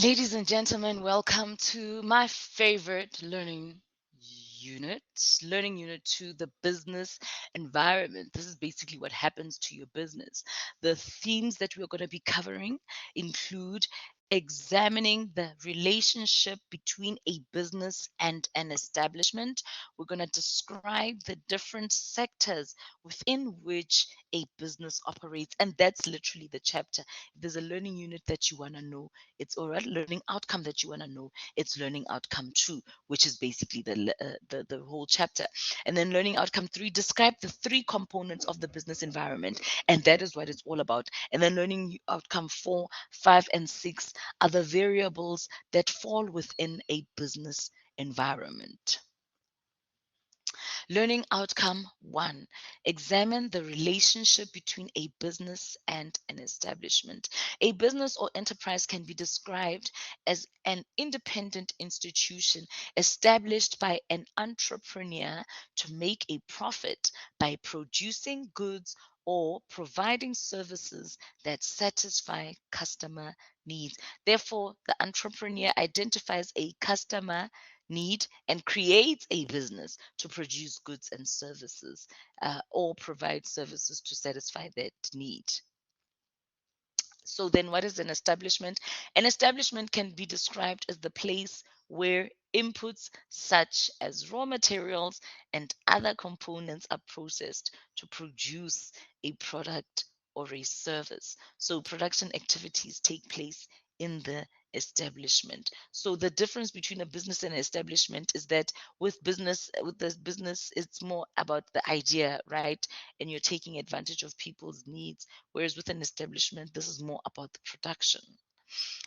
Ladies and gentlemen, welcome to my favorite learning unit to the business environment. This is basically what happens to your business. The themes that we're going to be covering include examining the relationship between a business and an establishment. We're going to describe the different sectors within which a business operates, and that's literally the chapter. If there's a learning unit that you want to know, it's all right. Learning outcome that you want to know, it's learning outcome 2, which is basically the whole chapter. And then learning outcome 3, describe the 3 components of the business environment, and that is what it's all about. And then learning outcome 4, 5, and 6 are the variables that fall within a business environment. Learning outcome 1, examine the relationship between a business and an establishment. A business or enterprise can be described as an independent institution established by an entrepreneur to make a profit by producing goods or providing services that satisfy customer needs. Therefore, the entrepreneur identifies a customer need and creates a business to produce goods and services, or provide services to satisfy that need. So then what is an establishment? An establishment can be described as the place where inputs such as raw materials and other components are processed to produce a product or a service. So production activities take place in the establishment. So the difference between a business and an establishment is that with this business, it's more about the idea, right? And you're taking advantage of people's needs. Whereas with an establishment, this is more about the production.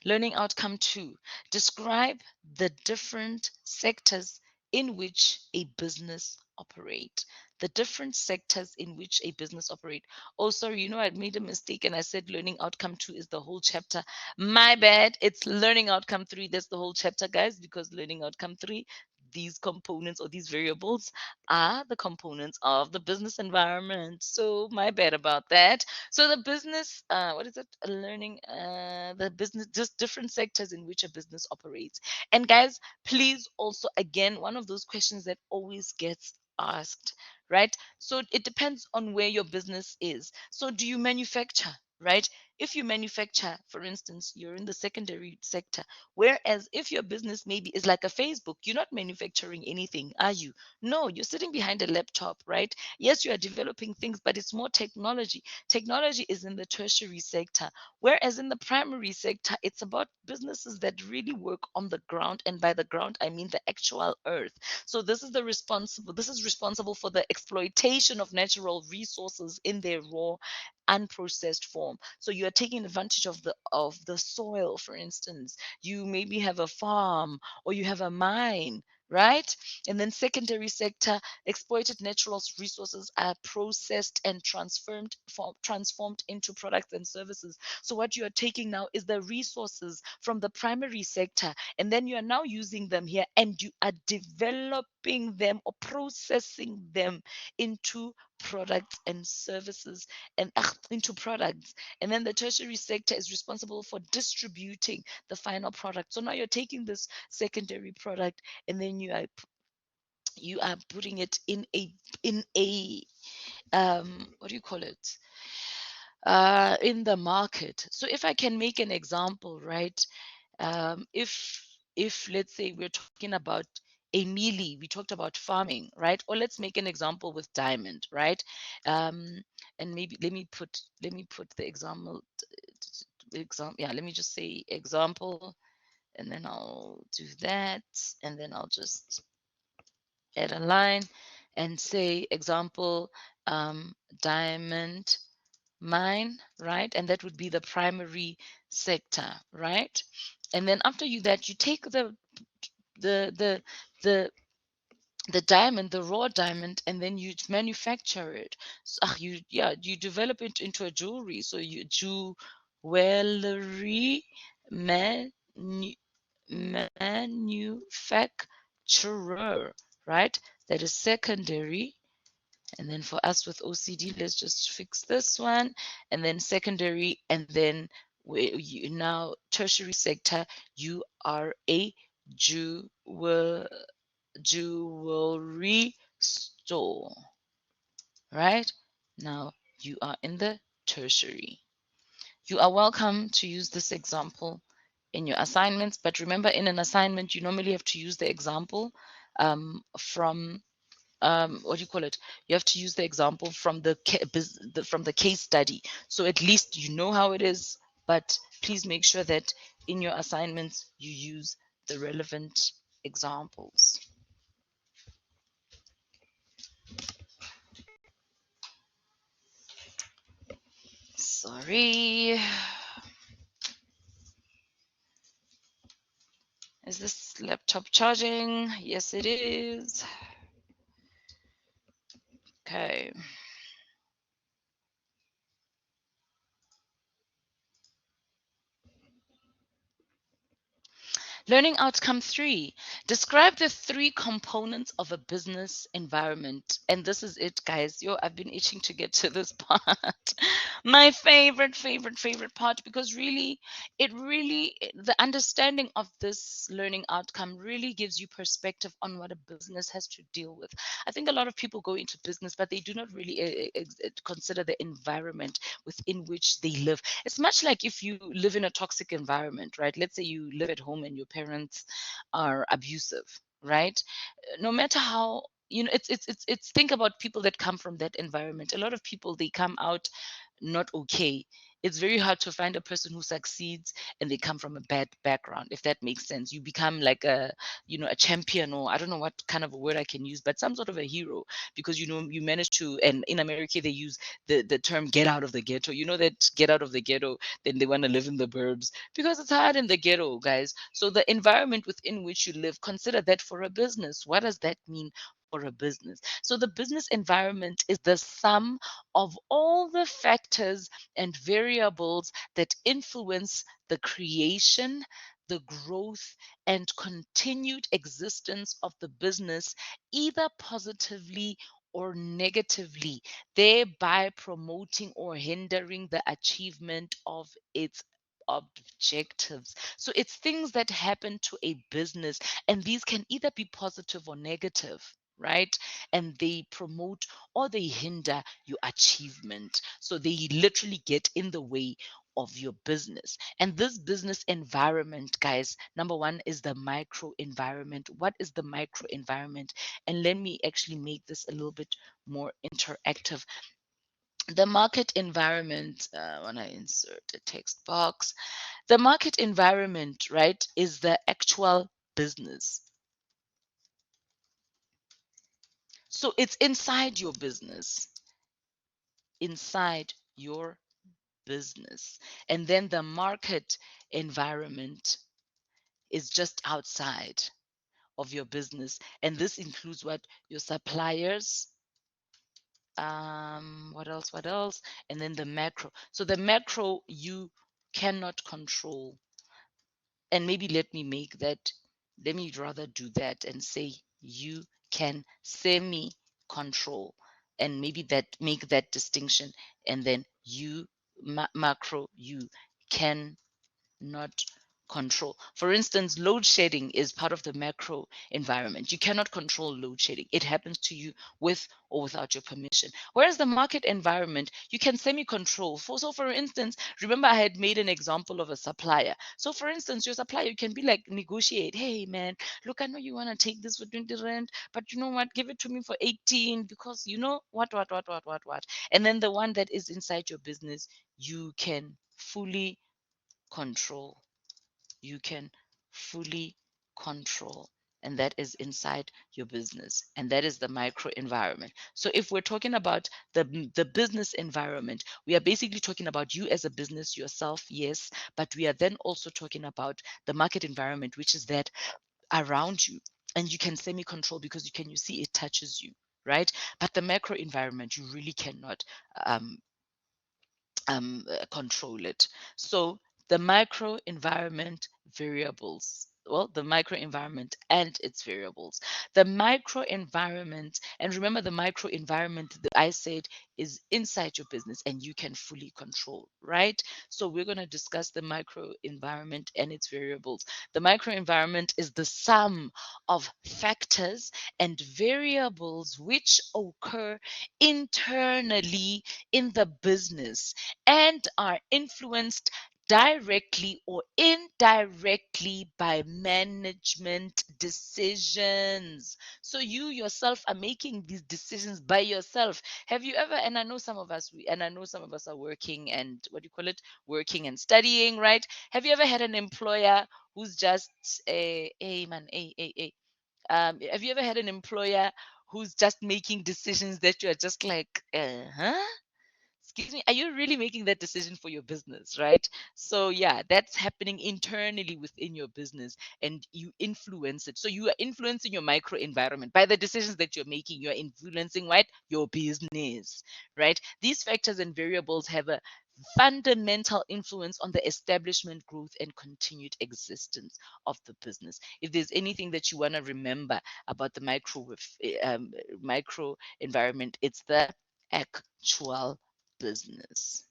Learning outcome 2, describe the different sectors in which a business operate. The different sectors in which a business operate. Oh, sorry, I made a mistake and I said learning outcome 2 is the whole chapter. My bad. It's learning outcome 3. That's the whole chapter, guys, because learning outcome 3, these components or these variables are the components of the business environment. So my bad about that. So the business, what is it? Learning, the business, just different sectors in which a business operates. And guys, please also, again, one of those questions that always gets asked, right? So it depends on where your business is. So do you manufacture, right? If you manufacture, for instance, you're in the secondary sector. Whereas if your business maybe is like a Facebook, you're not manufacturing anything, are you? No, you're sitting behind a laptop, right? Yes, you are developing things, but it's more technology. Technology is in the tertiary sector, whereas in the primary sector, it's about businesses that really work on the ground. And by the ground, I mean the actual earth. So this is responsible for the exploitation of natural resources in their raw unprocessed form. So you are taking advantage of the soil, for instance. You maybe have a farm or you have a mine, right? And then secondary sector, exploited natural resources are processed and transformed into products and services. So what you are taking now is the resources from the primary sector, and then you are now using them here, and you are developing them or processing them into products and services, and into products. And then the tertiary sector is responsible for distributing the final product. So now you're taking this secondary product, and then you are putting it in a what do you call it, in the market. So if I can make an example, right? If let's say we're talking about a mealy, we talked about farming, right? Or let's make an example with diamond, right? And maybe let me put the example, yeah, let me just say example, and then I'll do that, and then I'll just add a line and say example, diamond mine, right? And that would be the primary sector, right? And then after you take the the the the diamond, the raw diamond, and then you manufacture it. So, you develop it into a jewelry. So you jewelry manu- manufacturer, right? That is secondary. And then for us with OCD, let's just fix this one. And then secondary, and then where you now tertiary sector, you are a jewelry store, right? Now you are in the tertiary. You are welcome to use this example in your assignments, but remember, in an assignment, you normally have to use the example from what do you call it? You have to use the example from from the case study, so at least you know how it is. But please make sure that in your assignments you use the relevant examples. Sorry. Is this laptop charging? Yes, it is. Okay. Learning outcome 3. Describe the 3 components of a business environment. And this is it, guys. Yo, I've been itching to get to this part. My favorite part, because really, the understanding of this learning outcome really gives you perspective on what a business has to deal with. I think a lot of people go into business, but they do not really consider the environment within which they live. It's much like if you live in a toxic environment, right? Let's say you live at home and your parents are abusive, right? No matter how, it's think about people that come from that environment. A lot of people, they come out not okay. It's very hard to find a person who succeeds and they come from a bad background, if that makes sense. You become like a champion, or I don't know what kind of a word I can use, but some sort of a hero, because you manage to. And in America, they use the term "get out of the ghetto." You know that get out of the ghetto, then they want to live in the burbs, because it's hard in the ghetto, guys. So the environment within which you live, consider that for a business. What does that mean for a business? So the business environment is the sum of all the factors and variables that influence the creation, the growth, and continued existence of the business, either positively or negatively, thereby promoting or hindering the achievement of its objectives. So it's things that happen to a business, and these can either be positive or negative, right? And they promote or they hinder your achievement. So they literally get in the way of your business. And this business environment, guys, number one is the micro environment. What is the micro environment? And let me actually make this a little bit more interactive. The market environment, when I insert a text box, the market environment, right, is the actual business. So it's inside your business, inside your business. And then the market environment is just outside of your business. And this includes what? Your suppliers. What else? What else? And then the macro. So the macro you cannot control. And maybe let me rather do that and say you can semi control, and maybe that make that distinction. And then macro you can not control. For instance, load shedding is part of the macro environment. You cannot control load shedding. It happens to you with or without your permission. Whereas the market environment, you can semi-control. So for instance, remember I had made an example of a supplier. So for instance, your supplier, you can be like, negotiate. Hey man, look, I know you want to take this for 20 rand, but you know what? Give it to me for 18, because you know what. And then the one that is inside your business, you can fully control. You can fully control, and that is inside your business, and that is the micro environment. So if we're talking about the business environment, we are basically talking about you as a business, yourself, yes, but we are then also talking about the market environment, which is that around you, and you can semi control, because you see it touches you, right? But the macro environment, you really cannot um, control it. So the micro environment variables. well, the microenvironment and its variables. The microenvironment, and remember the microenvironment that I said is inside your business and you can fully control, right? So we're going to discuss the microenvironment and its variables. The microenvironment is the sum of factors and variables which occur internally in the business and are influenced directly or indirectly by management decisions. So you yourself are making these decisions by yourself. Have you ever, and I know some of us, and I know some of us are working and what do you call it? Working and studying, right? Have you ever had an employer who's just a man, a have you ever had an employer who's just making decisions that you're just like, huh? Excuse me, are you really making that decision for your business, right? So yeah, that's happening internally within your business and you influence it. So you are influencing your micro environment by the decisions that you're making. You're influencing what? Your business, right? These factors and variables have a fundamental influence on the establishment, growth, and continued existence of the business. If there's anything that you want to remember about the micro environment, it's the actual business.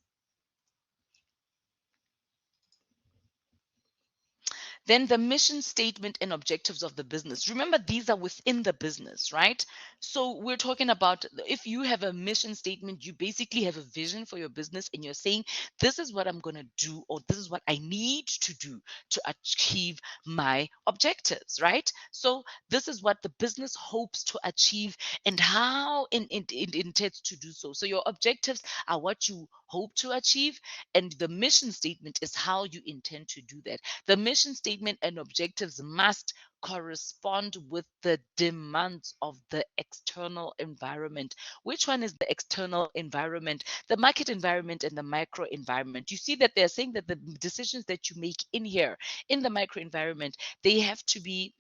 Then the mission statement and objectives of the business. Remember, these are within the business, right? So we're talking about if you have a mission statement, you basically have a vision for your business and you're saying, this is what I'm going to do, or this is what I need to do to achieve my objectives, right? So this is what the business hopes to achieve and how it intends to do so. So your objectives are what you hope to achieve, and the mission statement is how you intend to do that. The mission statement and objectives must correspond with the demands of the external environment. Which one is the external environment? The market environment and the micro environment. You see that they're saying that the decisions that you make in here, in the micro environment, they have to be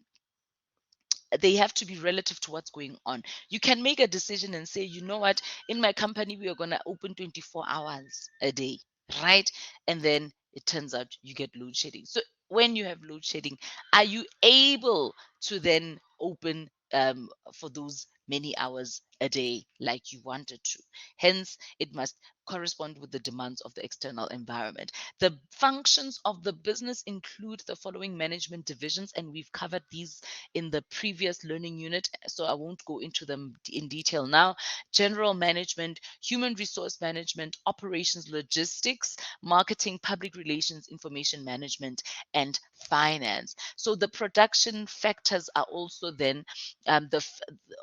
relative to what's going on. You can make a decision and say, you know what, in my company, we are going to open 24 hours a day, right? And then it turns out you get load shedding. So when you have load shedding, are you able to then open for those many hours a day like you wanted to? Hence, it must correspond with the demands of the external environment. The functions of the business include the following management divisions, and we've covered these in the previous learning unit, so I won't go into them in detail now. General management, human resource management, operations, logistics, marketing, public relations, information management, and finance. So the production factors are also then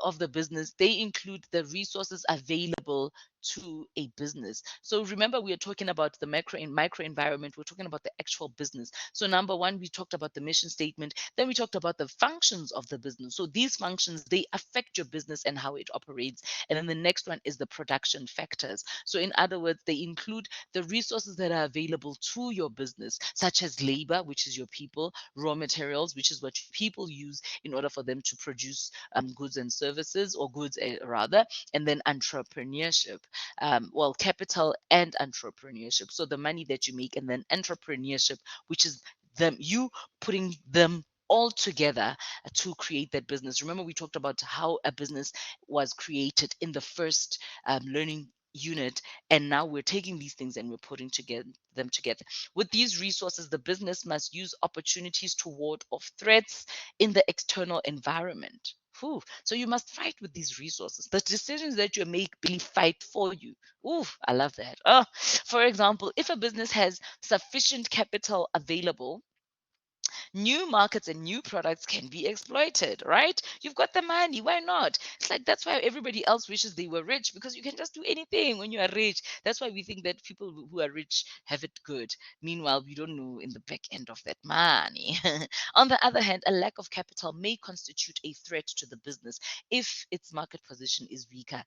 of the business. They include the resources available to a business. So remember, we are talking about the macro and micro environment. We're talking about the actual business. So number one, we talked about the mission statement. Then we talked about the functions of the business. So these functions, they affect your business and how it operates. And then the next one is the production factors. So in other words, they include the resources that are available to your business, such as labor, which is your people, raw materials, which is what people use in order for them to produce goods and services, or goods rather, and then entrepreneurship. Well, capital and entrepreneurship. So the money that you make, and then entrepreneurship, which is you putting them all together to create that business. Remember, we talked about how a business was created in the first learning unit, and now we're taking these things and we're putting them together. With these resources, the business must use opportunities to ward off threats in the external environment. Whew. So you must fight with these resources. The decisions that you make really fight for you. Ooh, I love that. Oh, for example, if a business has sufficient capital available, new markets and new products can be exploited, right? You've got the money, why not? It's like that's why everybody else wishes they were rich, because you can just do anything when you are rich. That's why we think that people who are rich have it good. Meanwhile, we don't know in the back end of that money. On the other hand, a lack of capital may constitute a threat to the business if its market position is weaker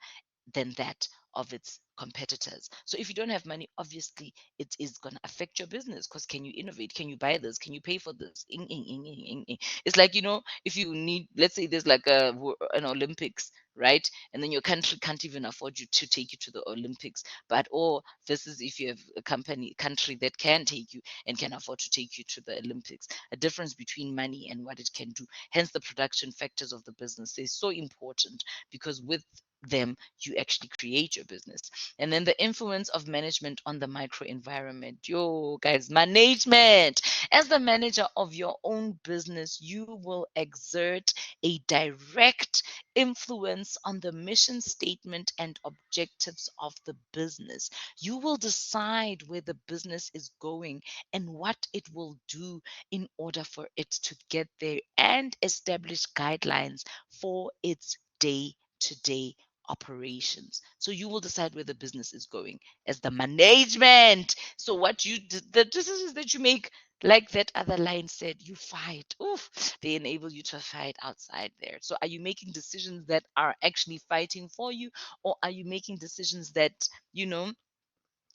than that of its competitors. So if you don't have money, obviously it is going to affect your business, because can you innovate? Can you buy this? Can you pay for this? It's like, if you need, let's say there's like an Olympics, right? And then your country can't even afford you to take you to the Olympics. But or this is if you have a country that can take you and can afford to take you to the Olympics. A difference between money and what it can do. Hence the production factors of the business is so important, because with them you actually create your business. And then the influence of management on the micro environment. Yo guys, management. As the manager of your own business, you will exert a direct influence on the mission statement and objectives of the business. You will decide where the business is going and what it will do in order for it to get there, and establish guidelines for its day to day operations. So you will decide where the business is going as the management. So what the decisions that you make, like that other line said, you fight. Oof, they enable you to fight outside there. So are you making decisions that are actually fighting for you, or are you making decisions that,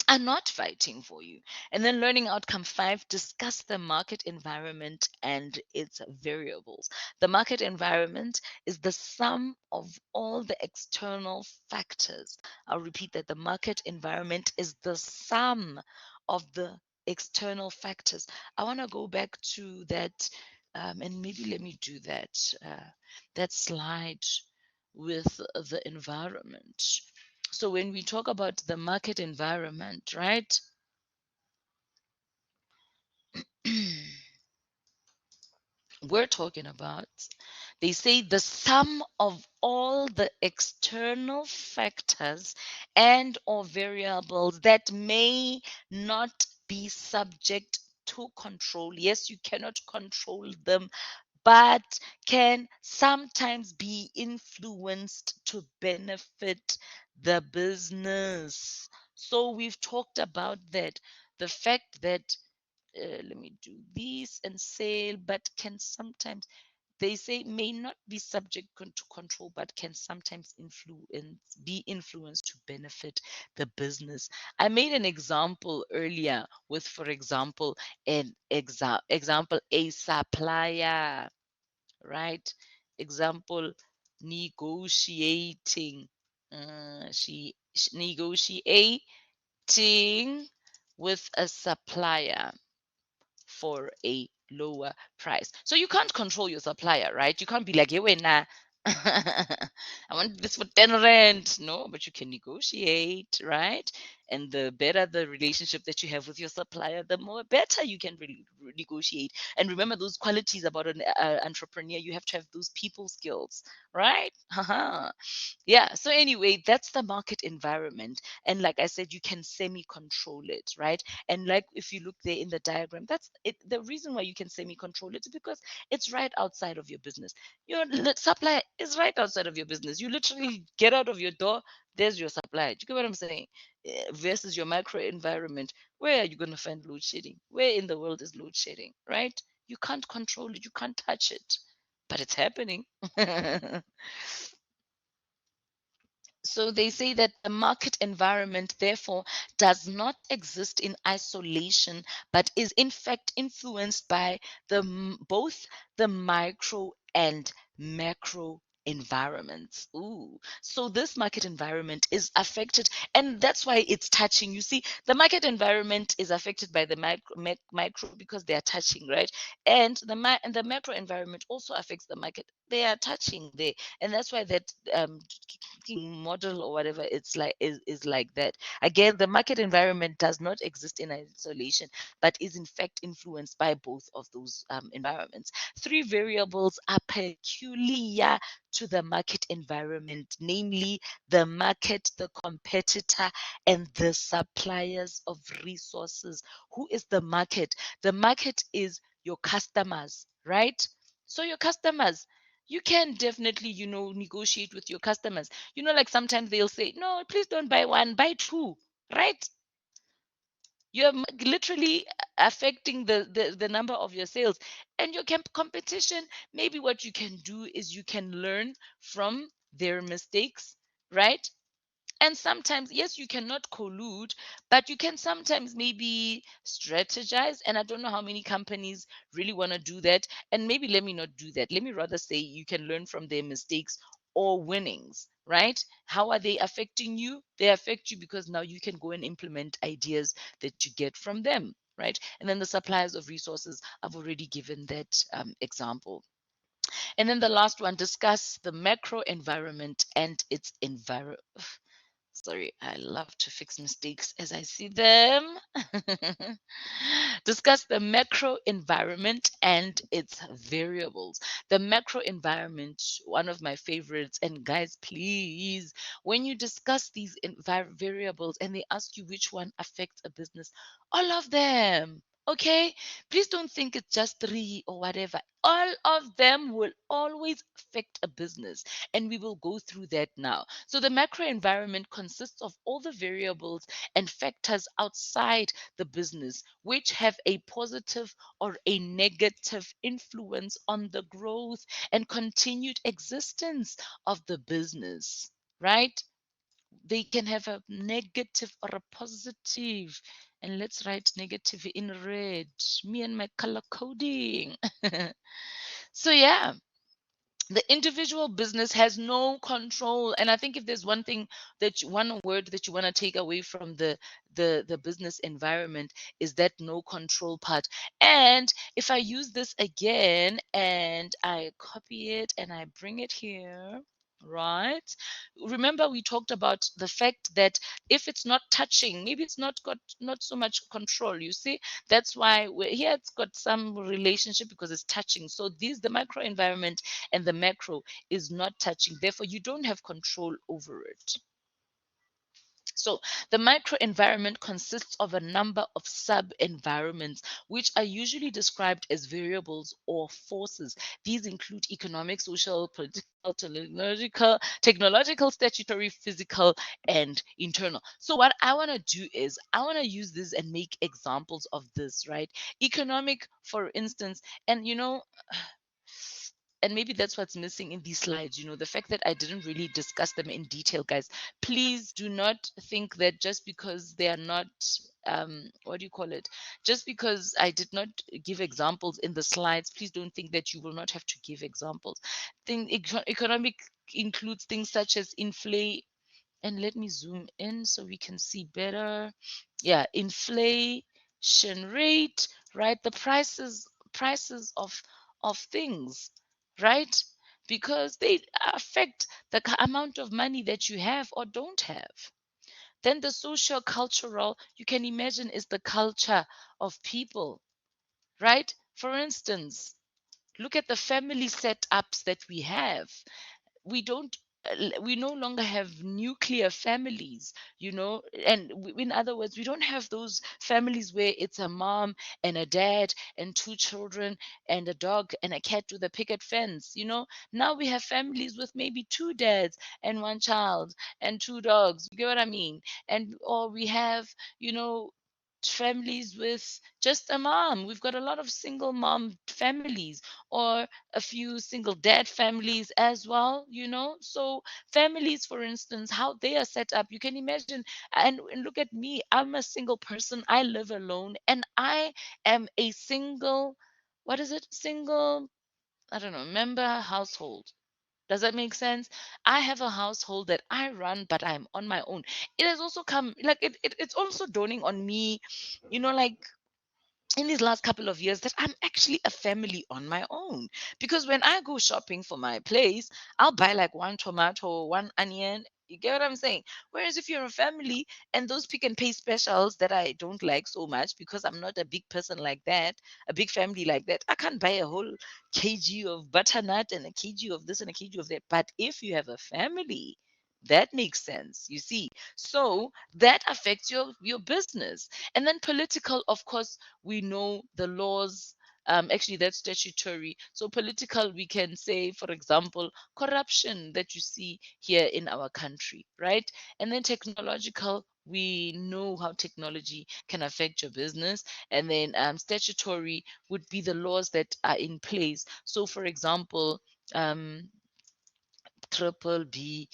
are not fighting for you? And then learning outcome 5, discuss the market environment and its variables. The market environment is the sum of all the external factors. I'll repeat that: the market environment is the sum of the external factors. I want to go back to that, and maybe let me do that slide with the environment. So when we talk about the market environment, right? We're talking about, they say, the sum of all the external factors and or variables that may not be subject to control. Yes, you cannot control them, but can sometimes be influenced to benefit the business. So we've talked about that. The fact that, let me do this and sale, but can sometimes, they say, may not be subject to control, but can sometimes be influenced to benefit the business. I made an example earlier with, for example, an example, a supplier, right? Example, negotiating. She negotiating with a supplier for a lower price. So you can't control your supplier, right? You can't be like, hey, nah, I want this for 10 rand. No, but you can negotiate, right? And the better the relationship that you have with your supplier, the more better you can negotiate. And remember those qualities about an entrepreneur, you have to have those people skills, right? Yeah. So anyway, that's the market environment. And like I said, you can semi-control it, right? And like if you look there in the diagram, that's it. The reason why you can semi-control it is because it's right outside of your business. Your supplier is right outside of your business. You literally get out of your door, there's your supplier. Do you get what I'm saying? Versus your micro environment, where are you going to find load shedding? Where in the world is load shedding, right? You can't control it, you can't touch it, but it's happening. So they say that the market environment, therefore, does not exist in isolation, but is in fact influenced by both the micro and macro environments. Ooh, so this market environment is affected, and that's why it's touching. You see, the market environment is affected by the micro because they are touching, right? And the macro environment also affects the market. They are touching there, and that's why that model or whatever, it's like is like that. Again, the market environment does not exist in isolation, but is in fact influenced by both of those environments. Three variables are peculiar to the market environment, namely the market, the competitor, and the suppliers of resources. Who is the market? The market is your customers, right? So your customers, you can definitely, negotiate with your customers. Like sometimes they'll say, no, please don't buy one, buy two, right? You're literally affecting the number of your sales and your competition. Maybe what you can do is you can learn from their mistakes, right? And sometimes, yes, you cannot collude, but you can sometimes maybe strategize. And I don't know how many companies really want to do that. And maybe let me not do that. Let me rather say you can learn from their mistakes or winnings, right? How are they affecting you? They affect you because now you can go and implement ideas that you get from them, right? And then the suppliers of resources, I've already given that example. And then the last one, discuss the macro environment and its environment. Sorry, I love to fix mistakes as I see them. Discuss the macro environment and its variables. The macro environment, one of my favorites. And guys, please, when you discuss these variables and they ask you which one affects a business, all of them. Okay, please don't think it's just three or whatever. All of them will always affect a business, and we will go through that now. So, the macro environment consists of all the variables and factors outside the business which have a positive or a negative influence on the growth and continued existence of the business, right? They can have a negative or a positive. And let's write negative in red. Me and my color coding. So, yeah, the individual business has no control. And I think if there's one thing that one word that you want to take away from the business environment, is that no control part. And if I use this again and I copy it and I bring it here, right? Remember we talked about the fact that if it's not touching, maybe it's not got not so much control. You see, that's why here it's got some relationship because it's touching. So these the micro environment and the macro is not touching. Therefore, you don't have control over it. So, the microenvironment consists of a number of sub environments, which are usually described as variables or forces. These include economic, social, political, technological, statutory, physical, and internal. So, what I want to do is I want to use this and make examples of this, right? Economic, for instance, and and maybe that's what's missing in these slides, the fact that I didn't really discuss them in detail, guys. Please do not think that just because they are not, what do you call it? Just because I did not give examples in the slides, please don't think that you will not have to give examples. Economic includes things such as inflation. And let me zoom in so we can see better. Yeah, inflation rate, right? The prices of things, right? Because they affect the amount of money that you have or don't have. Then the social cultural, you can imagine, is the culture of people, right? For instance, look at the family setups that we have. We don't we no longer have nuclear families, and in other words, we don't have those families where it's a mom and a dad and two children and a dog and a cat with a picket fence. Now we have families with maybe two dads and one child and two dogs. You get what I mean? And or we have, you know families with just a mom. We've got a lot of single mom families, or a few single dad families as well. So families, for instance, how they are set up, you can imagine. And look at me, I'm a single person, I live alone, and I am a single, what is it, single, I don't know, member household. Does that make sense? I have a household that I run, but I'm on my own. It has also come, like, it's also dawning on me, like, in these last couple of years, that I'm actually a family on my own. Because when I go shopping for my place, I'll buy like one tomato, one onion. You get what I'm saying? Whereas if you're a family and those pick and pay specials that I don't like so much because I'm not a big person like that, a big family like that, I can't buy a whole kg of butternut and a kg of this and a kg of that. But if you have a family, that makes sense, you see. So that affects your business. And then political, of course, we know the laws. Actually, that's statutory. So political, we can say, for example, corruption that you see here in our country, right? And then technological, we know how technology can affect your business. And then statutory would be the laws that are in place. So, for example, triple B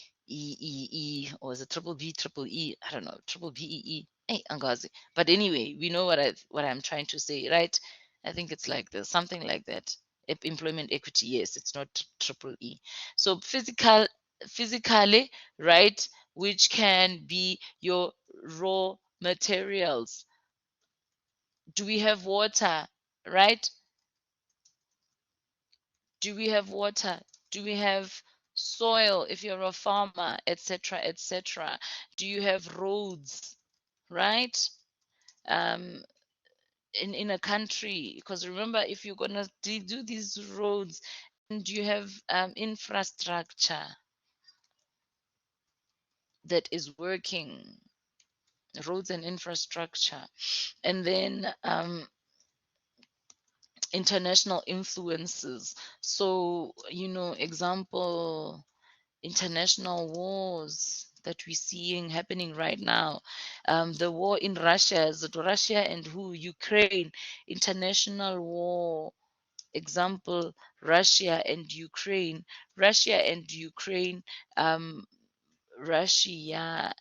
or is it triple B, triple E? I don't know, triple B, E, E. Hey, Angazi. But anyway, we know what I'm trying to say, right? I think it's like this, something like that. Employment equity, yes, it's not triple E. So physically, right, which can be your raw materials. Do we have water, right? Do we have water? Do we have soil if you're a farmer, etc., etc.? Do you have roads, right? Um, in a country, because remember, if you're gonna do these roads, and you have infrastructure that is working, roads and infrastructure, and then international influences. So, example, international wars that we're seeing happening right now. The war in Russia, is it Russia and who? Ukraine, international war. Example, Russia and Ukraine. Russia and Ukraine, Russia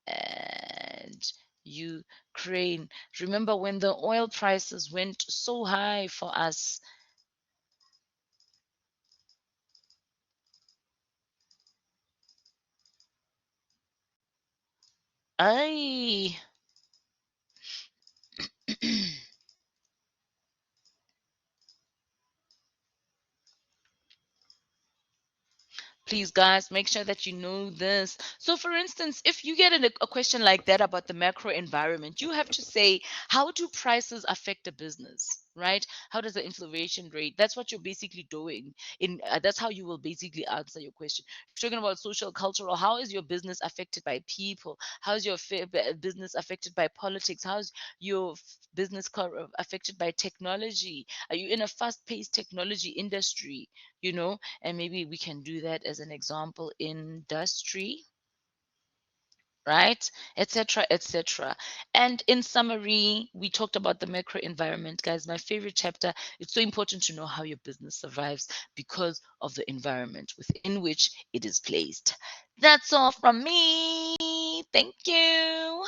and Ukraine. Remember when the oil prices went so high for us? I Please, guys, make sure that you know this. So, for instance, if you get a question like that about the macro environment, you have to say, how do prices affect a business, right? How does the inflation rate? That's what you're basically doing. That's how you will basically answer your question. If you're talking about social, cultural, how is your business affected by people? How is your business affected by politics? How's your business affected by technology? Are you in a fast-paced technology industry? And maybe we can do that as an example, industry, right, etc., etc. And in summary, we talked about the macro environment, guys. My favorite chapter. It's so important to know how your business survives because of the environment within which it is placed. That's all from me. Thank you.